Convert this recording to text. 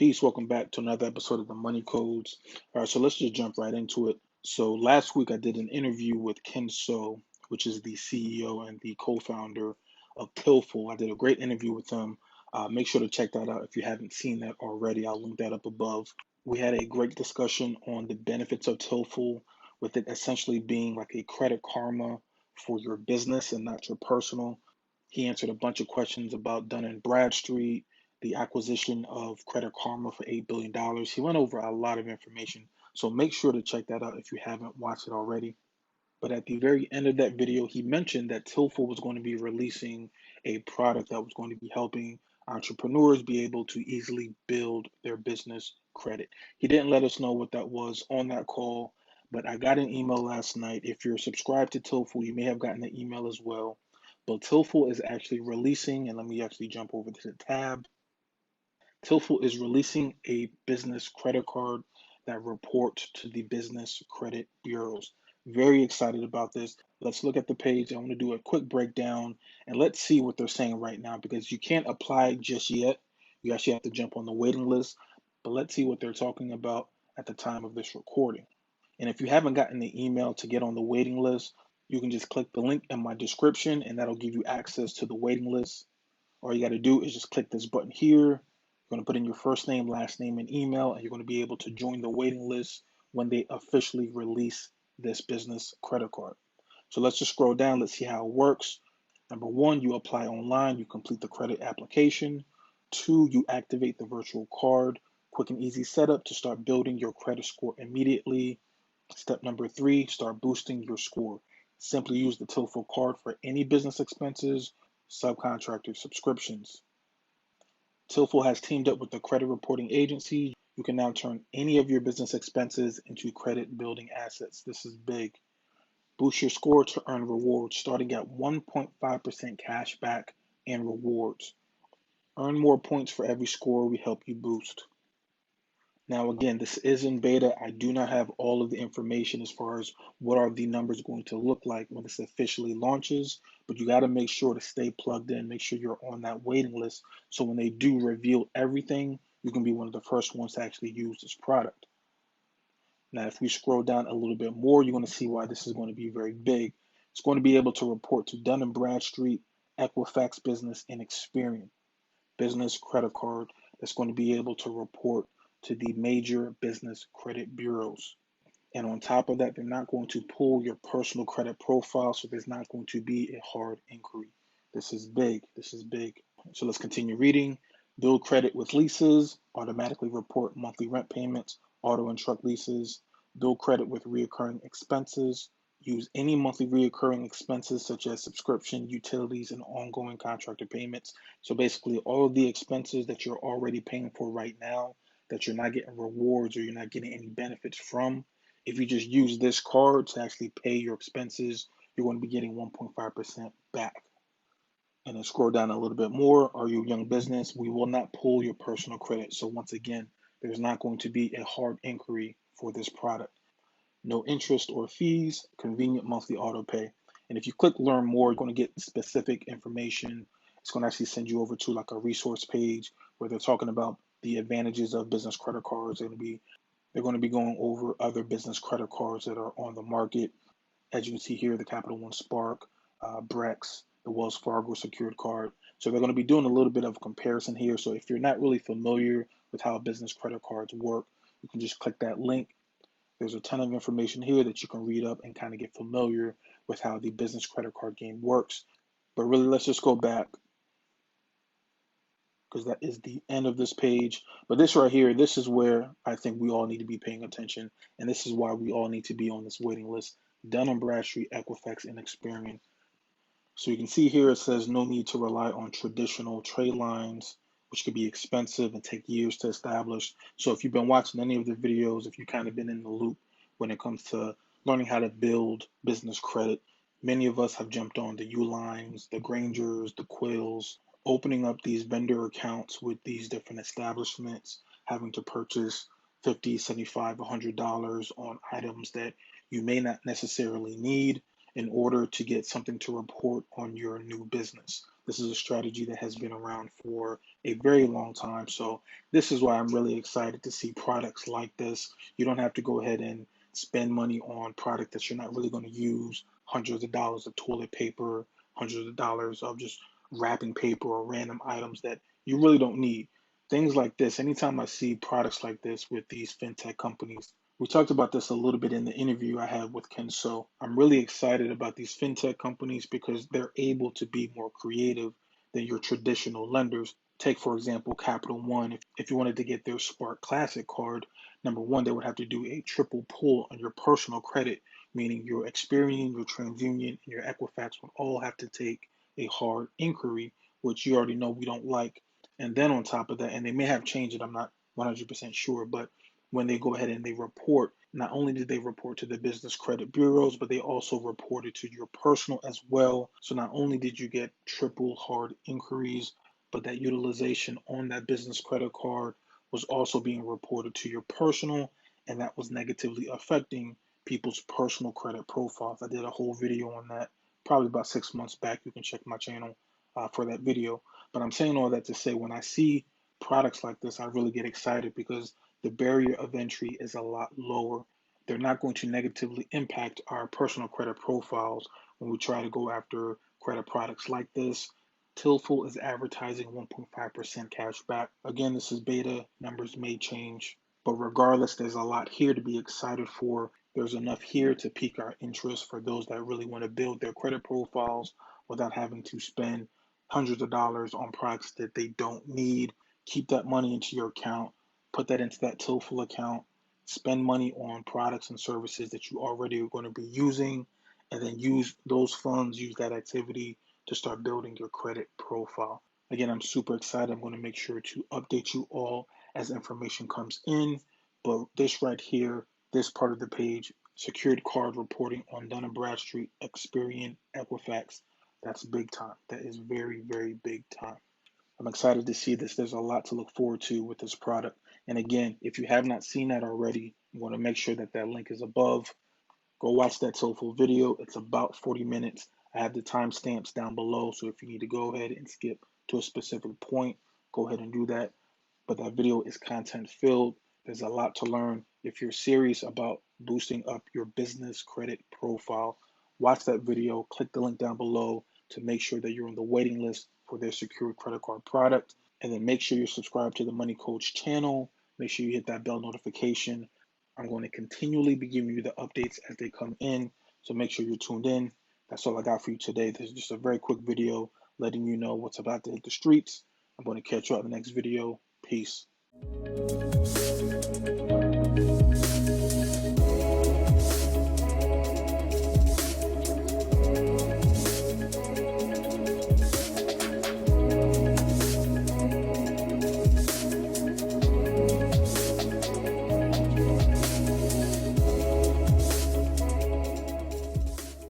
Peace. Welcome back to another episode of the Money Codes. All right, so let's just jump right into it. So last week I did an interview with Ken So, which is the CEO and the co-founder of Tillful. I did a great interview with him. Make sure to check that out if you haven't seen that already. I'll link that up above. We had a great discussion on the benefits of Tillful, with it essentially being like a credit karma for your business and not your personal. He answered a bunch of questions about Dun& Bradstreet, the acquisition of Credit Karma for $8 billion. He went over a lot of information. So make sure to check that out if you haven't watched it already. But at the very end of that video, he mentioned that Tillful was going to be releasing a product that was going to be helping entrepreneurs be able to easily build their business credit. He didn't let us know what that was on that call, but I got an email last night. If you're subscribed to Tillful, you may have gotten the email as well. But Tillful is actually releasing, and let me actually jump over to the tab. Tillful is releasing a business credit card that reports to the business credit bureaus. Very excited about this. Let's look at the page. I want to do a quick breakdown and let's see what they're saying right now because you can't apply just yet. You actually have to jump on the waiting list. But let's see what they're talking about at the time of this recording. And if you haven't gotten the email to get on the waiting list, you can just click the link in my description and that'll give you access to the waiting list. All you got to do is just click this button here. You're going to put in your first name, last name, and email, and you're going to be able to join the waiting list when they officially release this business credit card. So let's just scroll down. Let's see how it works. Number one, you apply online. You complete the credit application. Two, you activate the virtual card. Quick and easy setup to start building your credit score immediately. Step number three, start boosting your score. Simply use the TillFul card for any business expenses, subcontractor subscriptions. Tillful has teamed up with the credit reporting agency. You can now turn any of your business expenses into credit building assets. This is big. Boost your score to earn rewards starting at 1.5% cash back and rewards. Earn more points for every score we help you boost. Now, again, this is in beta. I do not have all of the information as far as what are the numbers going to look like when this officially launches, but you got to make sure to stay plugged in, make sure you're on that waiting list. So when they do reveal everything, you can be one of the first ones to actually use this product. Now, if we scroll down a little bit more, you're going to see why this is going to be very big. It's going to be able to report to Dun & Bradstreet, Equifax Business, and Experian business credit card that's going to be able to report to the major business credit bureaus. And on top of that, they're not going to pull your personal credit profile, so there's not going to be a hard inquiry. This is big. This is big. So let's continue reading. Build credit with leases, automatically report monthly rent payments, auto and truck leases, build credit with reoccurring expenses, use any monthly reoccurring expenses such as subscription, utilities, and ongoing contractor payments. So basically all of the expenses that you're already paying for right now that you're not getting rewards or you're not getting any benefits from, if you just use this card to actually pay your expenses, you're going to be getting 1.5% back. And then scroll down a little bit more. Are you a young business? We will not pull your personal credit. So once again, there's not going to be a hard inquiry for this product. No interest or fees, convenient monthly auto pay. And if you click learn more, you're going to get specific information. It's going to actually send you over to like a resource page where they're talking about the advantages of business credit cards. They're going to be going over other business credit cards that are on the market. As you can see here, the Capital One Spark, Brex, the Wells Fargo secured card. So they're going to be doing a little bit of comparison here. So if you're not really familiar with how business credit cards work, you can just click that link. There's a ton of information here that you can read up and kind of get familiar with how the business credit card game works. But really, let's just go back because that is the end of this page. But this right here, this is where I think we all need to be paying attention. And this is why we all need to be on this waiting list. Dun & Bradstreet, Equifax, and Experian. So you can see here it says no need to rely on traditional Tradelines, which could be expensive and take years to establish. So if you've been watching any of the videos, if you've kind of been in the loop when it comes to learning how to build business credit, many of us have jumped on the Ulines, the Grangers, the Quills, opening up these vendor accounts with these different establishments, having to purchase $50, $75, $100 on items that you may not necessarily need in order to get something to report on your new business. This is a strategy that has been around for a very long time. So this is why I'm really excited to see products like this. You don't have to go ahead and spend money on product that you're not really going to use, hundreds of dollars of toilet paper, hundreds of dollars of just wrapping paper or random items that you really don't need. Things like this, anytime I see products like this with these fintech companies, we talked about this a little bit in the interview I had with Ken So. I'm really excited about these fintech companies because they're able to be more creative than your traditional lenders. Take, for example, Capital One. If you wanted to get their Spark Classic card, number one, they would have to do a triple pull on your personal credit, meaning your Experian, your TransUnion, and your Equifax would all have to take a hard inquiry, which you already know we don't like. And then on top of that, and they may have changed it, I'm not 100% sure, but when they go ahead and they report, not only did they report to the business credit bureaus, but they also reported to your personal as well. So not only did you get triple hard inquiries, but that utilization on that business credit card was also being reported to your personal, and that was negatively affecting people's personal credit profiles. I did a whole video on that probably about 6 months back. You can check my channel for that video. But I'm saying all that to say when I see products like this, I really get excited because the barrier of entry is a lot lower. They're not going to negatively impact our personal credit profiles when we try to go after credit products like this. TillFul is advertising 1.5% cash back. Again, this is beta. Numbers may change. But regardless, there's a lot here to be excited for. There's enough here to pique our interest for those that really want to build their credit profiles without having to spend hundreds of dollars on products that they don't need. Keep that money into your account, put that into that TillFul account, spend money on products and services that you already are going to be using, and then use those funds, use that activity to start building your credit profile. Again, I'm super excited. I'm going to make sure to update you all as information comes in. But this right here, this part of the page, secured card reporting on Dun & Bradstreet, Experian, Equifax, that's big time. That is very, very big time. I'm excited to see this. There's a lot to look forward to with this product. And again, if you have not seen that already, I'm going to make sure that that link is above. Go watch that TillFul video. It's about 40 minutes. I have the timestamps down below. So if you need to go ahead and skip to a specific point, go ahead and do that. But that video is content filled. There's a lot to learn. If you're serious about boosting up your business credit profile, watch that video. Click the link down below to make sure that you're on the waiting list for their secured credit card product. And then make sure you're subscribed to the Money Coach channel. Make sure you hit that bell notification. I'm going to continually be giving you the updates as they come in. So make sure you're tuned in. That's all I got for you today. This is just a very quick video letting you know what's about to hit the streets. I'm going to catch you on the next video. Peace.